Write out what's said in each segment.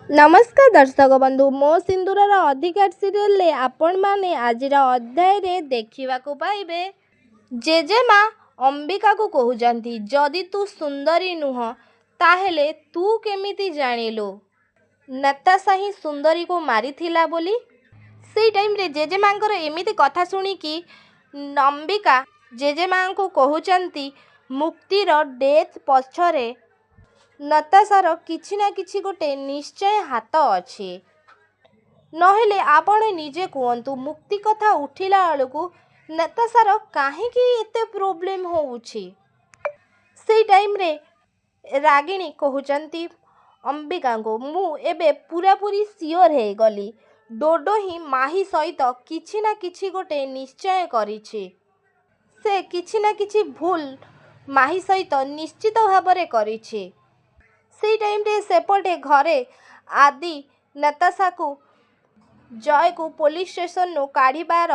नमस्कार दर्शक बंधु मो सिंदूरर अधिकार सीरियल आपण माने आजिर अध्याय रे देखा पाइबे जेजेमा अंबिका को कहउजंती जदि तू सुंदरी नुह ताहेले तू केमिति जानिलु नताशा ही सुंदरी को मारिथिला बोली। से टाइम रे जेजेमांकर एमिति कथा सुनिकी अंबिका जेजेमा को कहउचंती मुक्तिर डेथ पछरे नताशार किछि ना किछि गोटे निश्चय हाथ अछि। नहेले आपण निजे कहतु मुक्ति कथा उठिला बेलू नताशार काहेकि एते प्रोब्लेम होउछि। से टाइम रे रागिणी कहउचंती अंबिका को मु एबे पूरा पूरी सियोर हे गली डोडो ही माही सहित किछि ना किछि गोटे निश्चय करिछि। से किछि ना किछि भूल माही सहित निश्चित भाବରେ करिछि। से टाइम रे सेपटे घरे आदि नताशा को जय को पुलिस स्टेशन नु काढ़ीबार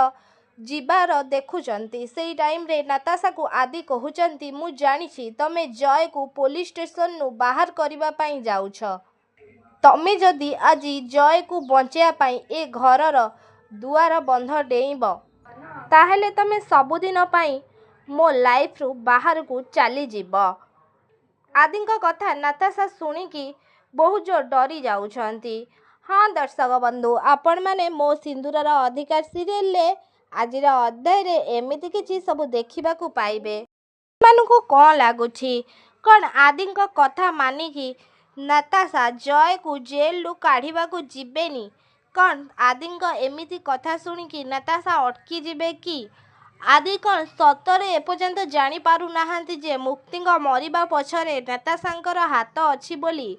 जीवार देखुचंती। से टाइम रे नताशा को आदि कहउचंती मु जानिछि तमे जय को पुलिस स्टेशन नु बाहर करिबा पई जाउछ। तमे जदि आजि जय को बंचेया पई ए घरर दुआर बंध डेइब ताहेले तमे सबुदिन पई मो लाइफ रु बाहर को चली जीव। आदिंक कथा नताशा सुनिकी बहुत जो डरी जाउछंती। हाँ दर्शक बंधु आपण माने मो सिंदूरर अधिकार सीरियल ले आजिर अध्याय रे एमिति किछि सब देखिबा को पाइबे। मानको कोन लागुछि कोन आदिंक कथा मानिकी नताशा जय को जेल लु काढ़ीबा को जिबेनी कोन आदिंक एमिति कथा सुनिकी नताशा अटकी जिबे कि आदि कौन सतरे एपर्यंत जानी पारु नाहांती जे मुक्तिंग मरिबा पछरे नताशांकर हाथ अछि बोली।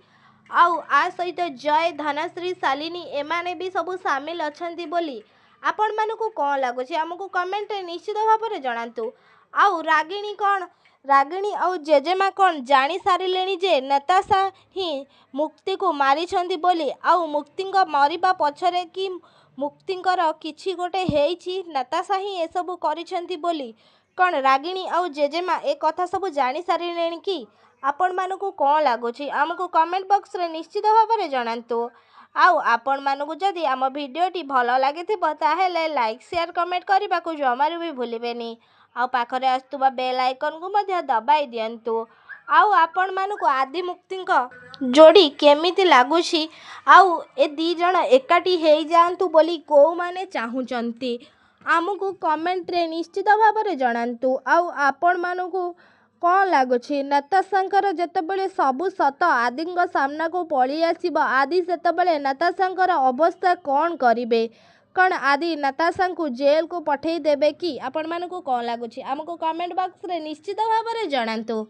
आउ आ सहित जय धनश्री शालिनी एमाने भी सबु सामिल अछंती बोली। आपण मानकु कोन लागुछि हमकु कमेंट रे निश्चित भाबरे जणांतु। आउ रागिणी आउ जेजेमा कौन जानी सारिलेनी जे नताशा ही मुक्ति को मारी छंती बोली। आउ मुक्तिंग मरिबा पछरे कि मुक्तिंकर किछि गोटे हेइछि नताशा ही ए सब करिछंती बोली। कौन रागिणी आउ जेजेमा ए कथा सब जानी सारिलेनी कि आपण मानकु कोन लागुछि हमकु कमेंट बॉक्स रे निश्चित भाबरे जणांतु। आउ आपण मानकु जदि आम वीडियोटी भलो लागिथिबो ताहेले लाइक शेयर कमेंट करिबाकु जमारु भी भूलिबेनी। आउ पाखरे आस्तुबा बेल आइकन को मध्य दबाई दियंतु। आउ आपण मानकु आदि मुक्तिंक जोड़ी केमिति लागुछि आउ ए दी जण एकाठी हेइ जांतु बोली को माने चाहुचंती आमकु कमेंट रे निश्चित भाबरे जणांतु। आउ आपण मानकु कोन लागुछि नताशांकर जेतेबेले सबु सत आदिंग सामना को पळी आसीबो आदि सेतेबेले नताशांकर अवस्था कोन करिवे कौन आदि नताशा को जेल को पठेई देबे कि आपण मानकु कोन लागुछि हमकु कमेंट बॉक्स रे निश्चित भाबरे जणांतु।